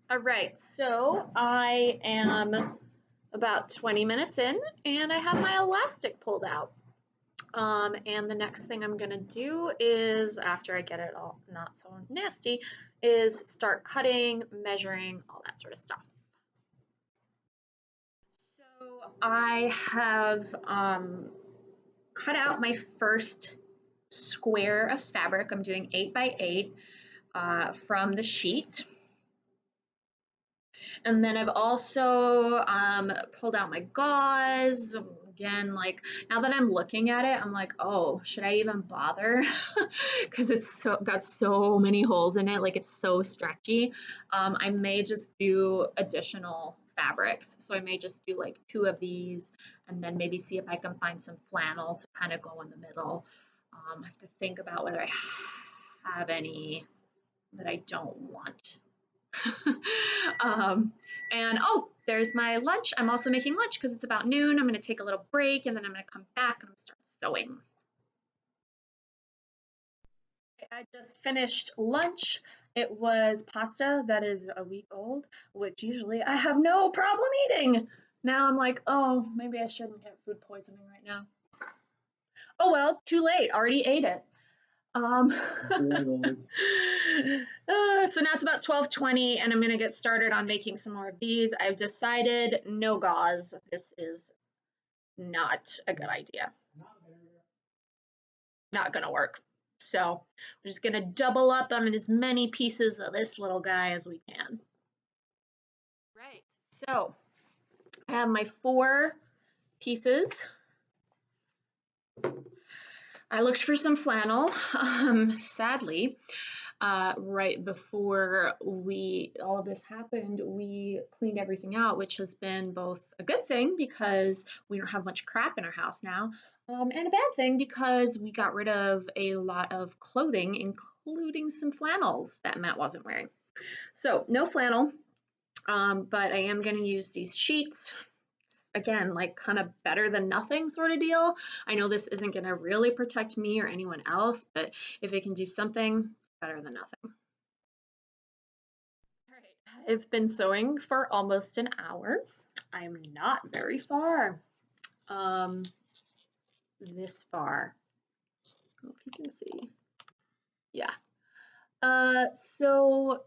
All right, so I am about 20 minutes in and I have my elastic pulled out. And the next thing I'm gonna do is, after I get it all not so nasty, is start cutting, measuring, all that sort of stuff. So I have cut out my first square of fabric. I'm doing 8 by 8 from the sheet. And then I've also pulled out my gauze. Again, like now that I'm looking at it, I'm like, oh, should I even bother? Because it's got so many holes in it, like it's so stretchy. I may just do additional fabrics. So I may just do like 2 of these and then maybe see if I can find some flannel to kind of go in the middle. I have to think about whether I have any that I don't want. um, and oh, there's my lunch. I'm also making lunch because it's about noon. I'm going to take a little break and then I'm going to come back and I'm start sewing. I just finished lunch. It was pasta that is a week old, which usually I have no problem eating. Now I'm like, oh, maybe I shouldn't get food poisoning right now. Oh well, too late. Already ate it. So now it's about 12:20 and I'm gonna get started on making some more of these. I've decided no gauze. This is not a good idea. Not gonna work. So we're just gonna double up on as many pieces of this little guy as we can. Right, so I have my 4 pieces. I looked for some flannel. Sadly, right before all of this happened, we cleaned everything out, which has been both a good thing because we don't have much crap in our house now, and a bad thing because we got rid of a lot of clothing, including some flannels that Matt wasn't wearing. So no flannel, but I am going to use these sheets. Again, like kind of better than nothing sort of deal. I know this isn't going to really protect me or anyone else, but if it can do something, it's better than nothing. All right, I've been sewing for almost an hour. I'm not very far. This far. I don't know if you can see. Yeah. So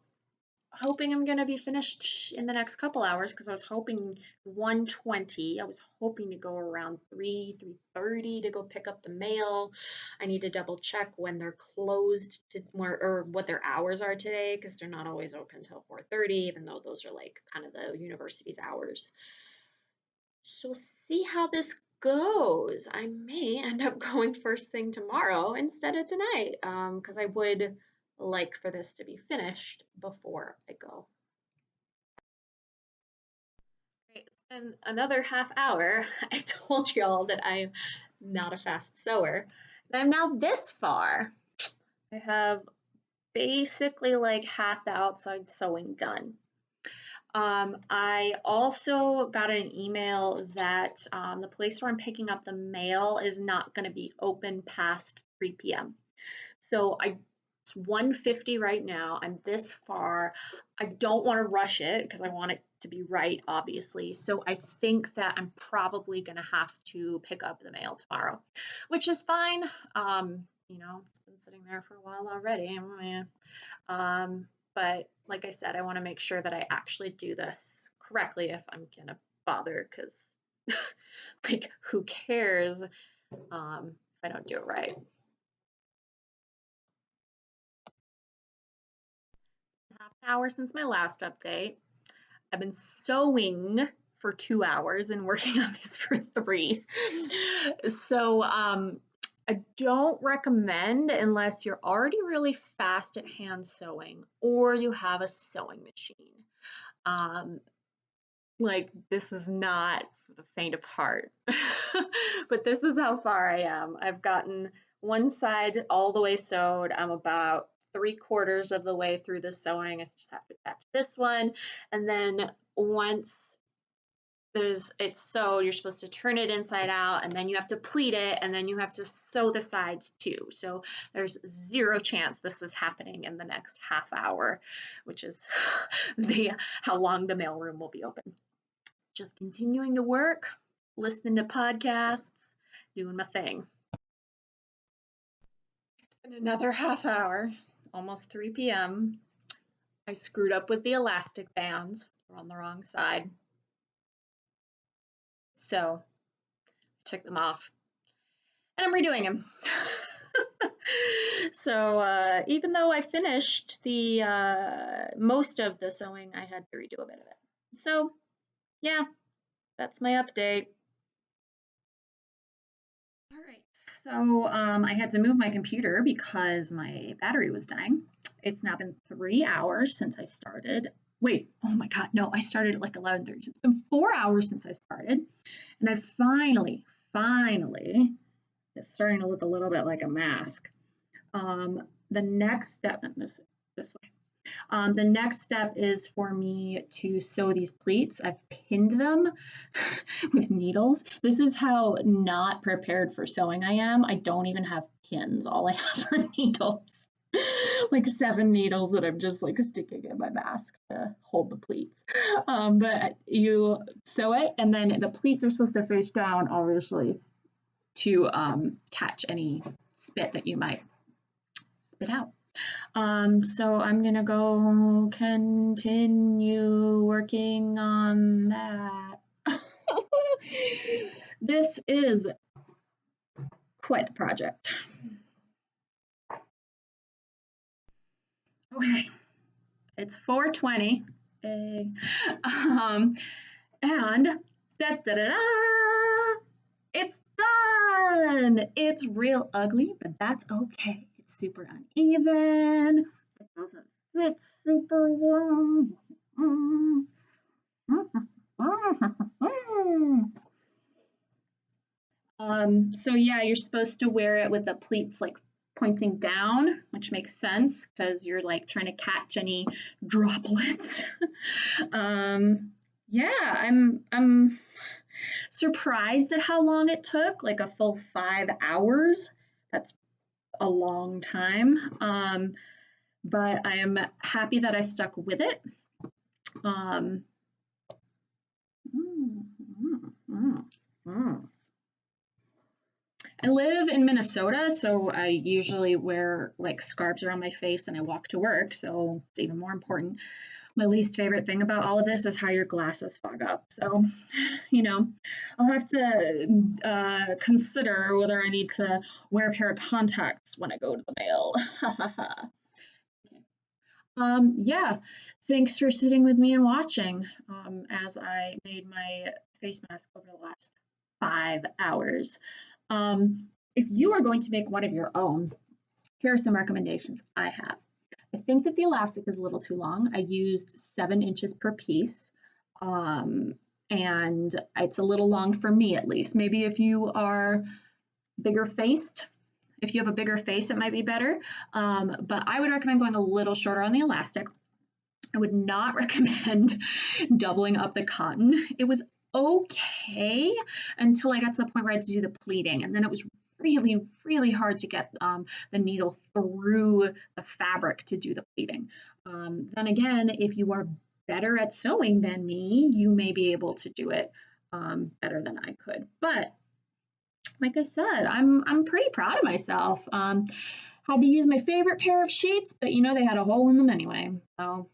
hoping I'm gonna be finished in the next couple hours because I was hoping 1:20. I was hoping to go around 3:30 to go pick up the mail. I need to double check when they're closed or what their hours are today because they're not always open till 4:30, even though those are like kind of the university's hours. So we'll see how this goes. I may end up going first thing tomorrow instead of tonight because I would like for this to be finished before I go. It's been another half hour. I told y'all that I'm not a fast sewer. And I'm now this far. I have basically like half the outside sewing done. I also got an email that the place where I'm picking up the mail is not going to be open past 3 p.m. So it's 1:50 right now. I'm this far. I don't want to rush it because I want it to be right, obviously. So I think that I'm probably going to have to pick up the mail tomorrow, which is fine. It's been sitting there for a while already. But like I said, I want to make sure that I actually do this correctly if I'm going to bother because, like, who cares if I don't do it right? Half an hour since my last update. I've been sewing for 2 hours and working on this for 3. So I don't recommend unless you're already really fast at hand sewing or you have a sewing machine. Like this is not for the faint of heart, but this is how far I am. I've gotten one side all the way sewed. I'm about 3/4 of the way through the sewing. I just have to attach this one. And then once it's sewed, you're supposed to turn it inside out, and then you have to pleat it, and then you have to sew the sides too. So there's zero chance this is happening in the next half hour, which is how long the mailroom will be open. Just continuing to work, listening to podcasts, doing my thing. It's been another half hour, almost 3 p.m. I screwed up with the elastic bands. They're on the wrong side. So I took them off and I'm redoing them. So even though I finished the most of the sewing, I had to redo a bit of it. So yeah, that's my update. All right. So I had to move my computer because my battery was dying. It's now been 3 hours since I started. Wait, oh my God, no, I started at like 11:30. So it's been 4 hours since I started. And I finally, it's starting to look a little bit like a mask. The next step, this way. The next step is for me to sew these pleats. I've pinned them with needles. This is how not prepared for sewing I am. I don't even have pins. All I have are needles. Like 7 needles that I'm just like sticking in my mask to hold the pleats. But you sew it, and then the pleats are supposed to face down, obviously, to catch any spit that you might spit out. So I'm gonna go continue working on that. This is quite the project. Okay, it's 4:20, and it's done. It's real ugly, but that's okay. It's super uneven. It doesn't fit super well. So yeah, you're supposed to wear it with the pleats like pointing down, which makes sense because you're like trying to catch any droplets. Yeah, I'm surprised at how long it took, like a full 5 hours. That's a long time. But I am happy that I stuck with it. Um, mm, mm, mm, mm. I live in Minnesota, so I usually wear like scarves around my face and I walk to work, so it's even more important. My least favorite thing about all of this is how your glasses fog up. So, I'll have to consider whether I need to wear a pair of contacts when I go to the mail. Yeah, thanks for sitting with me and watching as I made my face mask over the last 5 hours. If you are going to make one of your own, here are some recommendations I have. I think that the elastic is a little too long. I used 7 inches per piece, and it's a little long for me at least. Maybe if you are bigger faced, if you have a bigger face, it might be better. But I would recommend going a little shorter on the elastic. I would not recommend doubling up the cotton. It was okay until I got to the point where I had to do the pleating, and then it was really, really hard to get the needle through the fabric to do the pleating. Then again, if you are better at sewing than me, you may be able to do it better than I could. But like I said, I'm pretty proud of myself. Had to use my favorite pair of sheets, but they had a hole in them anyway. So